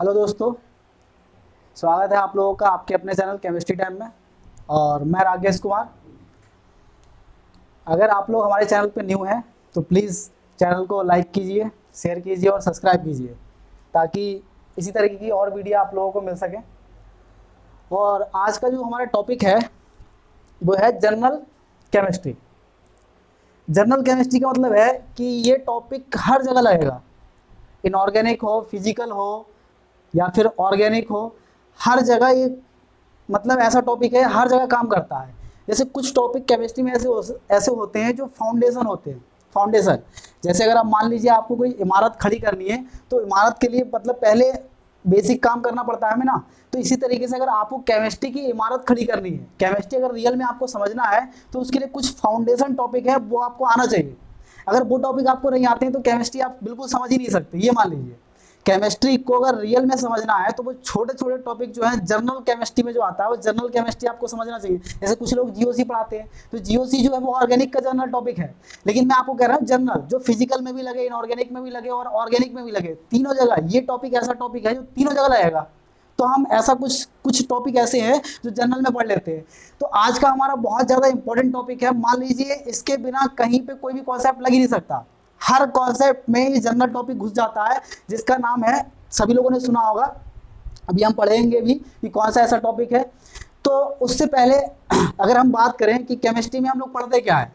Hello दोस्तों, स्वागत है आप लोगों का आपके अपने चैनल केमिस्ट्री टाइम में। और मैं राकेश कुमार। अगर आप लोग हमारे चैनल पे न्यू हैं तो प्लीज़ चैनल को लाइक कीजिए, शेयर कीजिए और सब्सक्राइब कीजिए ताकि इसी तरीके की और वीडियो आप लोगों को मिल सके। और आज का जो हमारा टॉपिक है वो है जनरल केमिस्ट्री। जनरल केमिस्ट्री का मतलब है कि ये टॉपिक हर जगह लगेगा, इनऑर्गेनिक हो, फिजिकल हो या फिर ऑर्गेनिक हो, हर जगह ये मतलब ऐसा टॉपिक है, हर जगह काम करता है। जैसे कुछ टॉपिक केमिस्ट्री में ऐसे होते हैं जो फाउंडेशन होते हैं। फाउंडेशन जैसे अगर आप मान लीजिए आपको कोई इमारत खड़ी करनी है तो इमारत के लिए मतलब पहले बेसिक काम करना पड़ता है हमें ना। तो इसी तरीके से अगर आपको केमिस्ट्री की इमारत खड़ी करनी है, केमिस्ट्री अगर रियल में आपको समझना है तो उसके लिए कुछ फाउंडेशन टॉपिक है वो आपको आना चाहिए। अगर वो टॉपिक आपको नहीं आते हैं तो केमिस्ट्री आप बिल्कुल समझ ही नहीं सकते। ये मान लीजिए केमिस्ट्री को अगर रियल में समझना है तो वो छोटे छोटे टॉपिक जो है जनरल केमिस्ट्री में जो आता है वो जनरल केमिस्ट्री आपको समझना चाहिए। जैसे कुछ लोग जीओसी पढ़ाते हैं तो जीओसी जो है वो ऑर्गेनिक का जनरल टॉपिक है, लेकिन मैं आपको कह रहा हूँ जनरल जो फिजिकल में भी लगे, इनऑर्गेनिक में भी लगे और ऑर्गेनिक में भी लगे, तीनों जगह ये टॉपिक ऐसा टॉपिक है जो तीनों जगह लगेगा। तो हम ऐसा कुछ कुछ टॉपिक ऐसे हैं जो जनरल में पढ़ लेते हैं। तो आज का हमारा बहुत ज़्यादा इंपॉर्टेंट टॉपिक है। मान लीजिए इसके बिना कहीं पे कोई भी कॉन्सेप्ट लग ही नहीं सकता। हर कॉन्सेप्ट में ये जनरल टॉपिक घुस जाता है जिसका नाम है, सभी लोगों ने सुना होगा, अभी हम पढ़ेंगे भी कि कौन सा ऐसा टॉपिक है। तो उससे पहले अगर हम बात करें कि केमिस्ट्री में हम लोग पढ़ते क्या है,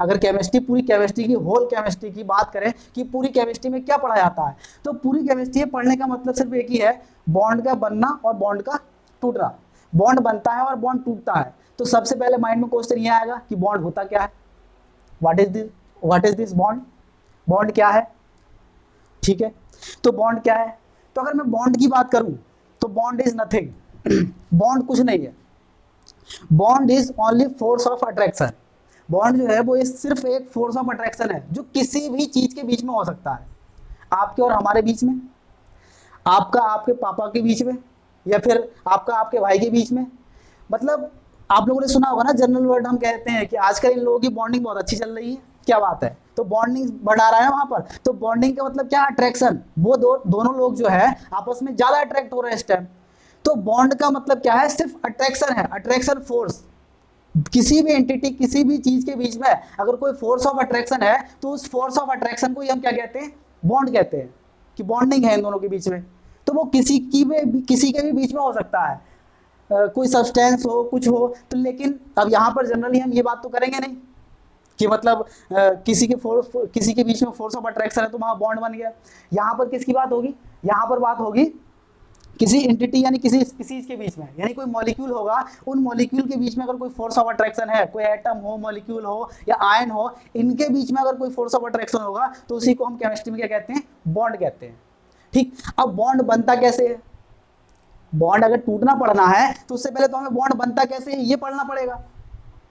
अगर केमिस्ट्री पूरी केमिस्ट्री की होल केमिस्ट्री की बात करें कि पूरी केमिस्ट्री में क्या पढ़ा जाता है, तो पूरी केमिस्ट्री पढ़ने का मतलब सिर्फ एक ही है, बॉन्ड का बनना और बॉन्ड का टूटना। बॉन्ड बनता है और बॉन्ड टूटता है। तो सबसे पहले माइंड में क्वेश्चन ये आएगा कि बॉन्ड होता क्या है, what is this bond, bond क्या है। ठीक है, तो बॉन्ड क्या है। तो अगर मैं बॉन्ड की बात करूं तो बॉन्ड इज नथिंग। बॉन्ड कुछ नहीं है। Bond is only force of attraction. Bond जो है वो सिर्फ एक फोर्स ऑफ अट्रैक्शन है जो किसी भी चीज के बीच में हो सकता है। आपके और हमारे बीच में, आपका आपके पापा के बीच में, या फिर आपका आपके भाई के बीच में। मतलब आप लोगों ने सुना होगा ना, जनरल वर्ड हम कहते हैं कि आजकल इन लोगों की बॉन्डिंग बहुत अच्छी चल रही है। क्या बात है, तो बॉन्डिंग बढ़ा रहा है वहां पर। तो बॉन्डिंग का मतलब क्या, अट्रैक्शन। वो दोनों लोग जो है आपस में ज्यादा अट्रैक्ट हो रहे हैं इस टाइम। तो बॉन्ड का मतलब क्या है, सिर्फ अट्रैक्शन है, अट्रैक्शन फोर्स। किसी भी एंटिटी, किसी भी चीज के बीच में अगर कोई फोर्स ऑफ अट्रैक्शन है तो उस फोर्स ऑफ अट्रैक्शन को ही हम क्या कहते हैं, बॉन्ड कहते हैं, कि बॉन्डिंग है इन दोनों के बीच में। तो वो किसी के भी बीच में हो सकता है, कोई सब्सटेंस हो, कुछ हो। तो लेकिन अब यहाँ पर जनरली हम ये बात तो करेंगे नहीं कि मतलब किसी के बीच में फोर्स ऑफ अट्रैक्शन है तो वहां बॉन्ड बन गया। यहाँ पर किसकी बात होगी, यहाँ पर बात होगी किसी एंटिटी यानी किसी स्पीसीज के बीच में, यानी कोई मॉलिक्यूल होगा, उन मॉलिक्यूल के बीच में अगर कोई फोर्स ऑफ अट्रैक्शन है, कोई एटम हो, मॉलिक्यूल हो या आयन हो, इनके बीच में अगर कोई फोर्स ऑफ अट्रैक्शन होगा तो उसी को हम केमिस्ट्री में क्या कहते हैं, बॉन्ड कहते हैं। ठीक, अब बॉन्ड बनता कैसे है। बॉन्ड अगर टूटना पड़ना है तो उससे पहले तो हमें बॉन्ड बनता कैसे है ये पढ़ना पड़ेगा।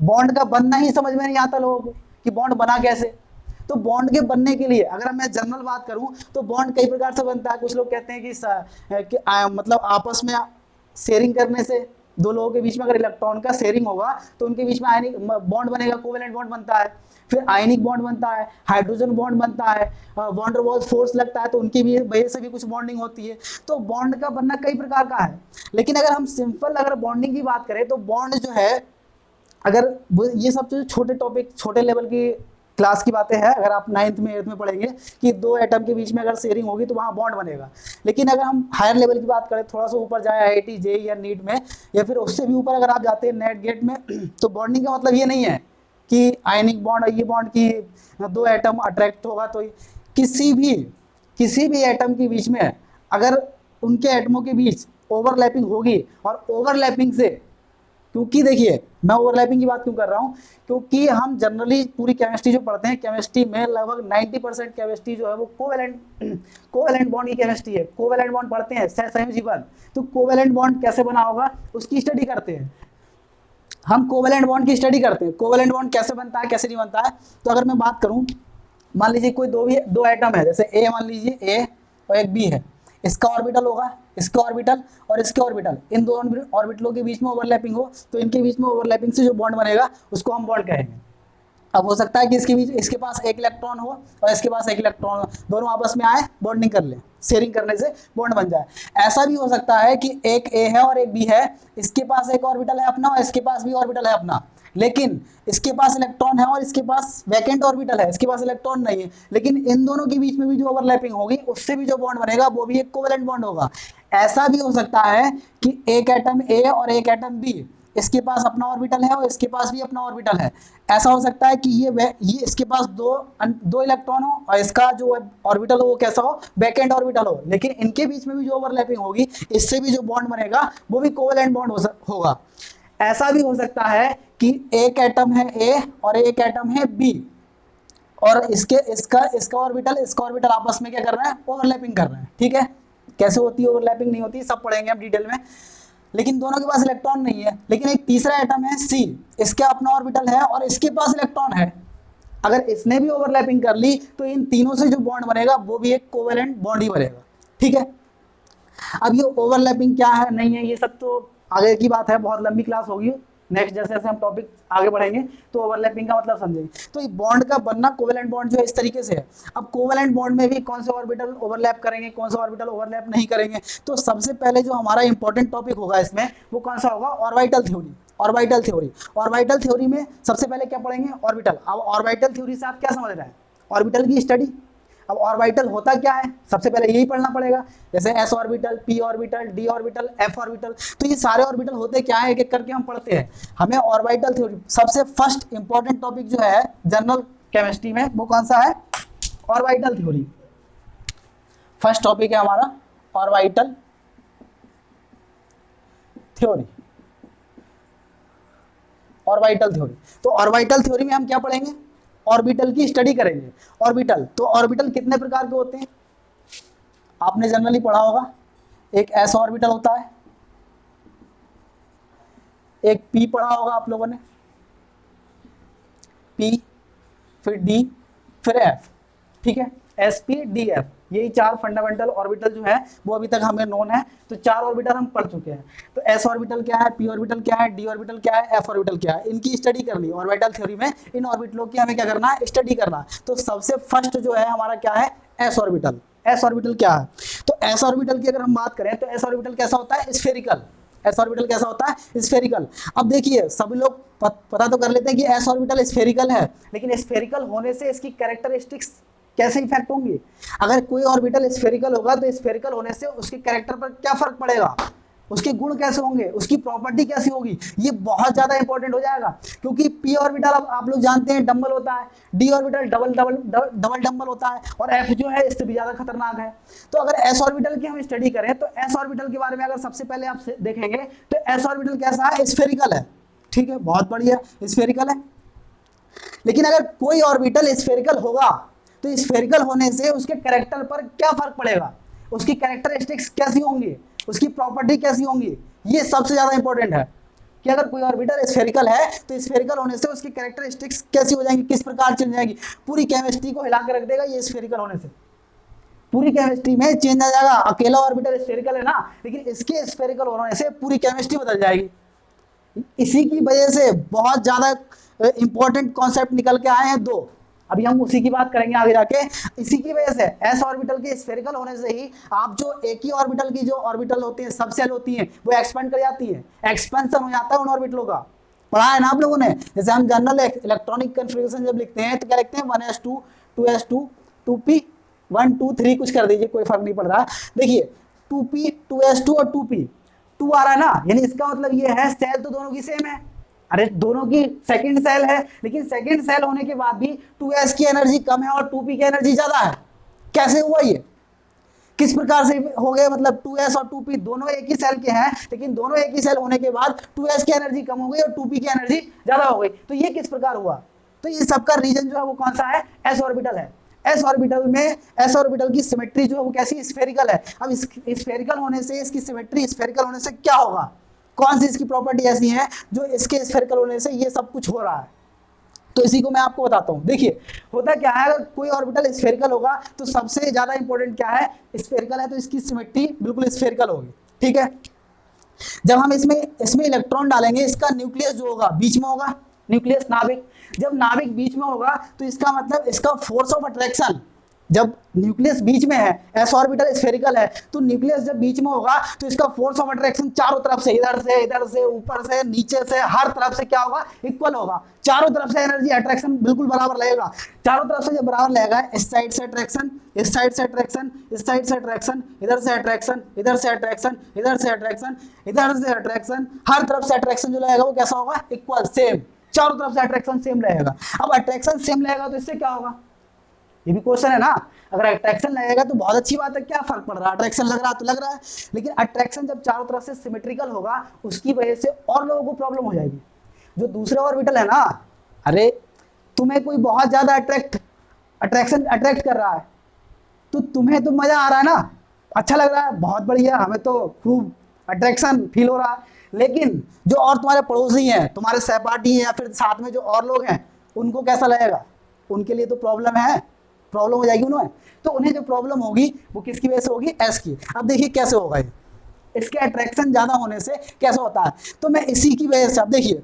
बॉन्ड का बनना ही समझ में नहीं आता लोगों को कि बॉन्ड बना कैसे। तो बॉन्ड के बनने के लिए अगर मैं जनरल बात करूं तो बॉन्ड कई प्रकार से बनता है। कुछ लोग कहते हैं कि मतलब आपस में शेयरिंग करने से, दो लोगों के बीच में अगर इलेक्ट्रॉन का शेयरिंग होगा तो उनके बीच में आयनिक बॉन्ड बनेगा, कोवेलेंट बॉन्ड बनता है। फिर आयनिक बॉन्ड बनता है, हाइड्रोजन बॉन्ड बनता है, वॉन डर वाल्स फोर्स लगता है तो उनकी भी वजह से भी कुछ बॉन्डिंग होती है। तो बॉन्ड का बनना कई प्रकार का है। लेकिन अगर हम सिंपल अगर बॉन्डिंग की बात करें तो बॉन्ड जो है, अगर ये सब जो छोटे टॉपिक, छोटे लेवल की क्लास की बातें हैं, अगर आप 9th में 8th में पढ़ेंगे कि दो एटम के बीच में अगर शेयरिंग होगी तो वहाँ बॉन्ड बनेगा। लेकिन अगर हम हायर लेवल की बात करें, थोड़ा सा ऊपर जाए आईआईटी जेईई या नीट में, या फिर उससे भी ऊपर अगर आप जाते हैं नेट गेट में, तो बॉन्डिंग का मतलब ये नहीं है कि आयनिक बॉन्ड और ये बॉन्ड की दो एटम अट्रैक्ट होगा। तो किसी भी एटम के बीच में अगर उनके एटमों के बीच ओवरलैपिंग होगी, और ओवरलैपिंग से, क्योंकि देखिए मैं ओवरलैपिंग की बात क्यों कर रहा हूँ, क्योंकि हम जनरली पूरी केमिस्ट्री जो पढ़ते हैं, केमिस्ट्री में लगभग 90% केमिस्ट्री जो है वो कोवेलेंट बॉन्ड की केमिस्ट्री है। कोवेलेंट बॉन्ड पढ़ते हैं, सहसंयोजी बंध। तो कोवेलेंट बॉन्ड कैसे बना होगा उसकी स्टडी करते हैं, हम कोवेलेंट बॉन्ड की स्टडी करते हैं, कोवेलेंट बॉन्ड कैसे बनता है कैसे नहीं बनता है। तो अगर मैं बात करूं, मान लीजिए कोई दो एटम है, जैसे ए, मान लीजिए ए और एक बी है, इसका ऑर्बिटल होगा, इसका ऑर्बिटल और इसके ऑर्बिटल, इन दोनों ऑर्बिटलों के बीच में ओवरलैपिंग हो तो इनके बीच में ओवरलैपिंग से जो बॉन्ड बनेगा उसको हम बॉन्ड कहेंगे। अब हो सकता है कि इसके बीच इसके पास एक इलेक्ट्रॉन हो और इसके पास एक इलेक्ट्रॉन हो, दोनों आपस में आए बॉन्डिंग कर ले, शेयरिंग करने से बॉन्ड बन जाए। ऐसा भी हो सकता है कि एक ए है और एक बी है, इसके पास एक ऑर्बिटल है अपना और इसके पास भी ऑर्बिटल है अपना, लेकिन इसके पास इलेक्ट्रॉन है और इसके पास वैकेंट ऑर्बिटल है, इसके पास इलेक्ट्रॉन नहीं है, लेकिन इन दोनों के बीच में भी जो ओवरलैपिंग होगी उससे भी जो बॉन्ड बनेगा वो भी एक कोवेलेंट बॉन्ड होगा। ऐसा भी हो सकता है कि एक एटम ए और एक एटम बी, इसके पास अपना ऑर्बिटल है और इसके पास भी अपना ऑर्बिटल है। ऐसा हो सकता है कि ये इसके पास दो इलेक्ट्रॉन हो और इसका जो ऑर्बिटल हो वो कैसा हो, बैकएंड ऑर्बिटल हो, लेकिन इनके बीच में भी जो ओवरलैपिंग होगी इससे भी जो बॉन्ड बनेगा वो भी कोवेलेंट बॉन्ड होगा। ऐसा भी हो सकता है कि एक एटम है ए और एक एटम है बी और इसका ऑर्बिटल आपस में क्या कर रहा है, ओवरलैपिंग कर रहा है। ठीक है, कैसे होती है ओवरलैपिंग नहीं होती सब पढ़ेंगे हम डिटेल में, लेकिन दोनों के पास इलेक्ट्रॉन नहीं है। लेकिन एक तीसरा एटम है सी, इसका अपना ऑर्बिटल है और इसके पास इलेक्ट्रॉन है, अगर इसने भी ओवरलैपिंग कर ली तो इन तीनों से जो बॉन्ड बनेगा वो भी एक कोवेलेंट बॉन्ड ही बनेगा। ठीक है, अब ये ओवरलैपिंग क्या है नहीं है ये सब तो आगे की बात है, बहुत लंबी क्लास होगी, नेक्स्ट जैसे जैसे हम टॉपिक आगे बढ़ेंगे तो ओवरलैपिंग का मतलब समझेंगे। तो ये बॉन्ड का बनना कोवेलेंट बॉन्ड जो है इस तरीके से है। अब कोवेलेंट बॉन्ड में भी कौन से ऑर्बिटल ओवरलैप करेंगे, कौन सा ऑर्बिटल ओवरलैप नहीं करेंगे, तो सबसे पहले जो हमारा इंपॉर्टेंट टॉपिक होगा इसमें वो कौन सा होगा, orbital theory. Orbital theory, orbital theory में सबसे पहले क्या पढ़ेंगे, ऑर्बिटल। अब ऑर्बिटल थ्योरी से आप क्या समझ रहे हैं, ऑर्बिटल की स्टडी। अब ऑर्बिटल होता क्या है सबसे पहले यही पढ़ना पड़ेगा, जैसे S orbital, P orbital, D orbital, F orbital, तो ये सारे ऑर्बिटल होते क्या है एक एक करके हम पढ़ते हैं। हमें ऑर्बिटल थ्योरी सबसे फर्स्ट इंपॉर्टेंट टॉपिक जो है जनरल केमिस्ट्री में वो कौन सा है, ऑर्बिटल थ्योरी। फर्स्ट टॉपिक है हमारा ऑर्बिटल थ्योरी। ऑर्बिटल थ्योरी, तो ऑर्बिटल थ्योरी में हम क्या पढ़ेंगे, ऑर्बिटल की स्टडी करेंगे। ऑर्बिटल, तो ऑर्बिटल कितने प्रकार के होते हैं आपने जनरली पढ़ा होगा, एक एस ऑर्बिटल होता है, एक पी पढ़ा होगा आप लोगों ने, पी, फिर डी, फिर एफ। ठीक है, एस पी डी एफ, यही चार फंडामेंटल ऑर्बिटल जो है वो अभी तक हमें नोन है, तो चार ऑर्बिटल हम पढ़ चुके हैं। तो एस ऑर्बिटल क्या है, पी ऑर्बिटल क्या है, डी ऑर्बिटल क्या है, एफ ऑर्बिटल क्या है, इनकी स्टडी कर ली। ऑर्बिटल थ्योरी में इन ऑर्बिटलों की हमें क्या करना है, स्टडी करना है। तो सबसे फर्स्ट जो है हमारा क्या है, एस ऑर्बिटल। एस ऑर्बिटल क्या है, तो एस ऑर्बिटल की अगर हम बात करें तो एस ऑर्बिटल कैसा होता है, स्फेरिकल। एस ऑर्बिटल कैसा होता है, स्फेरिकल। अब देखिए सभी लोग पता तो कर लेते हैं कि एस ऑर्बिटल स्फेरिकल है, लेकिन स्फेरिकल होने से इसकी कैरेक्टरिस्टिक्स कैसे इफेक्ट होंगी। अगर कोई ऑर्बिटल स्फेरिकल होगा तो स्फेरिकल होने से उसके कैरेक्टर पर क्या फर्क पड़ेगा, उसके गुण कैसे होंगे, उसकी प्रॉपर्टी कैसी होगी, ये बहुत ज्यादा इंपॉर्टेंट हो जाएगा। क्योंकि पी ऑर्बिटल अब आप लोग जानते हैं डबल होता है, डी ऑर्बिटल डबल डबल होता है, और एफ जो है इससे भी ज्यादा खतरनाक है। तो अगर एस ऑर्बिटल की हम स्टडी करें तो एस ऑर्बिटल के बारे में अगर सबसे पहले आप देखेंगे तो एस ऑर्बिटल कैसा है, स्फेरिकल है। ठीक है, बहुत बढ़िया, स्फेरिकल है। लेकिन अगर कोई ऑर्बिटल स्फेरिकल होगा तो स्फेरिकल होने से उसके कैरेक्टर पर क्या फर्क पड़ेगा, उसकी कैरेक्टरिस्टिक्स कैसी होंगी, उसकी प्रॉपर्टी कैसी होंगी, ये सबसे ज्यादा इंपॉर्टेंट है कि अगर कोई ऑर्बिटल स्फेरिकल है तो स्फेरिकल होने से उसकी कैरेक्टरिस्टिक्स कैसी हो जाएंगी, किस प्रकार चेंज जाएगी, पूरी केमिस्ट्री को हिला कर रख देगा ये स्फेरिकल होने से। पूरी केमिस्ट्री में चेंज आ जाएगा। अकेला ऑर्बिटल स्फेरिकल है ना, लेकिन इसके स्फेरिकल होने से पूरी केमिस्ट्री बदल जाएगी। इसी की वजह से बहुत ज्यादा इंपॉर्टेंट कॉन्सेप्ट निकल के आए हैं दो, अभी हम उसी की बात करेंगे आगे जाके। इसी की वजह से एस ऑर्बिटल के स्फेरिकल होने से ही आप जो एक ही ऑर्बिटल की जो ऑर्बिटल होती है, सब सेल होती हैं, वो एक्सपेंड कर जाती है, एक्सपेंशन हो जाता है उन ऑर्बिटलों का। पढ़ा है ना आप लोगों ने, जैसे हम जनरल इलेक्ट्रॉनिक कन्फिग्रेशन जब लिखते हैं तो क्या लिखते हैं, 1s2 2s2 2p 1 2 3 कुछ कर दीजिए, कोई फर्क नहीं पड़ रहा। देखिए 2p 2s2 और 2p 2 आ रहा है ना, यानी इसका मतलब ये है सेल तो दोनों की सेम है। अरे दोनों की सेकंड सेल है, लेकिन सेकंड सेल होने के बाद भी 2s की एनर्जी कम है और 2p की एनर्जी ज्यादा है। कैसे हुआ ये, किस प्रकार से हो गए, मतलब 2s और 2p दोनों एक ही सेल के हैं, लेकिन दोनों एक ही सेल होने के बाद 2s की एनर्जी कम हो गई और 2p की एनर्जी ज्यादा हो गई। तो ये किस प्रकार हुआ, तो ये सबका रीजन जो है वो कौन सा है, एस ऑर्बिटल है। एस ऑर्बिटल में एस ऑर्बिटल की सिमेट्री जो है वो कैसी, स्फेरिकल है। अब स्फेरिकल होने से इसकी सिमेट्री स्फेरिकल होने से क्या होगा, कौन सी इसकी प्रॉपर्टी ऐसी है जो इसके स्फेरिकल होने से ये सब कुछ हो रहा है, तो इसी को मैं आपको बताता हूं। देखिए होता क्या है, अगर कोई ऑर्बिटल स्फेरिकल होगा तो सबसे ज्यादा इंपॉर्टेंट क्या है, स्फेरिकल है तो इसकी सिमेट्री बिल्कुल स्फेरिकल होगी। ठीक है, जब हम इसमें इलेक्ट्रॉन डालेंगे, इसका न्यूक्लियस जो होगा बीच में होगा, न्यूक्लियस नाभिक, जब नाभिक बीच में होगा तो इसका मतलब इसका फोर्स ऑफ अट्रैक्शन, जब न्यूक्लियस बीच में है, एस ऑर्बिटल स्फेरिकल है, तो न्यूक्लियस जब बीच में होगा तो इसका फोर्स ऑफ अट्रैक्शन चारों तरफ से, इधर से, ऊपर से, नीचे से, हर तरफ से क्या होगा, इक्वल होगा। चारों तरफ से एनर्जी अट्रैक्शन बिल्कुल बराबर लगेगा। चारों तरफ से जब बराबर लगेगा, इस साइड से अट्रैक्शन, इस साइड से अट्रैक्शन, इस साइड से अट्रैक्शन, इधर से अट्रैक्शन, इधर से अट्रैक्शन, इधर से अट्रैक्शन, इधर से अट्रैक्शन, हर तरफ से अट्रैक्शन जो लगेगा वो कैसा होगा, इक्वल, सेम। चारों तरफ से अट्रैक्शन सेम रहेगा। अब अट्रैक्शन सेम रहेगा तो इससे क्या होगा, ये भी क्वेश्चन है ना। अगर अट्रैक्शन लगेगा तो बहुत अच्छी बात है, क्या फर्क पड़ रहा है, अट्रैक्शन लग रहा है तो लग रहा है, लेकिन अट्रैक्शन जब चारों तरफ से सिमेट्रिकल होगा उसकी वजह से और लोगों को प्रॉब्लम हो जाएगी। जो दूसरे ऑर्बिटल है ना, अरे तुम्हें कोई बहुत ज्यादा अट्रैक्ट कर रहा है तो तुम्हें तो मजा आ रहा है ना, अच्छा लग रहा है, बहुत बढ़िया, हमें तो खूब अट्रैक्शन फील हो रहा है। लेकिन जो और तुम्हारे पड़ोसी हैं, तुम्हारे सहपाठी हैं, या फिर साथ में जो और लोग हैं, उनको कैसा लगेगा, उनके लिए तो प्रॉब्लम है, प्रॉब्लम हो जाएगी उन्हें। तो उन्हें जो प्रॉब्लम होगी वो किसकी वजह से होगी, एस की। अब देखिए कैसे होगा ये, इसके अट्रैक्शन ज्यादा होने से कैसे होता है, तो मैं इसी की वजह से, अब देखिए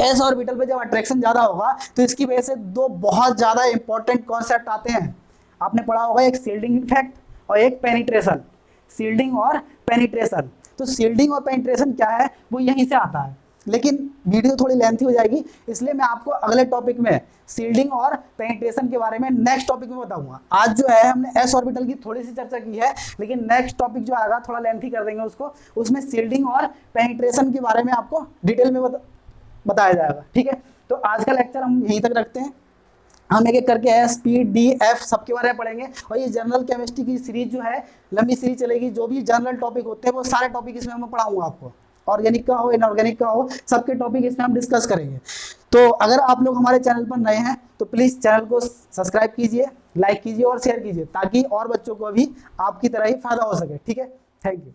एस ऑर्बिटल पे जब अट्रैक्शन ज्यादा होगा तो इसकी वजह से दो बहुत ज्यादा इंपॉर्टेंट कॉन्सेप्ट आते हैं। आपने पढ़ा होगा, एक शील्डिंग इफेक्ट और एक पेनिट्रेशन। शील्डिंग और पेनिट्रेशन, तो शील्डिंग और पेनिट्रेशन क्या है वो यहीं से आता है, लेकिन वीडियो थोड़ी लेंथी हो जाएगी, इसलिए मैं आपको अगले टॉपिक में शील्डिंग और पेनिट्रेशन के बारे में नेक्स्ट टॉपिक में बताऊंगा। आज जो है हमने एस ऑर्बिटल की थोड़ी सी चर्चा की है, लेकिन नेक्स्ट टॉपिक जो आएगा थोड़ा लेंथी कर देंगे उसको, उसमें शील्डिंग और पेनिट्रेशन के बारे में आपको डिटेल में बताया जाएगा। ठीक है, तो आज का लेक्चर हम यहीं तक रखते हैं। हम एक एक करके एस, पी, डी, एफ सबके बारे में पढ़ेंगे, और ये जनरल केमिस्ट्री की सीरीज जो है लंबी सीरीज चलेगी। जो भी जनरल टॉपिक होते हैं वो सारे टॉपिक इसमें मैं पढ़ाऊंगा आपको, ऑर्गेनिक का हो, इनऑर्गेनिक का हो, सबके टॉपिक इसमें हम डिस्कस करेंगे। तो अगर आप लोग हमारे चैनल पर नए हैं तो प्लीज़ चैनल को सब्सक्राइब कीजिए, लाइक कीजिए और शेयर कीजिए, ताकि और बच्चों को भी आपकी तरह ही फायदा हो सके। ठीक है, थैंक यू।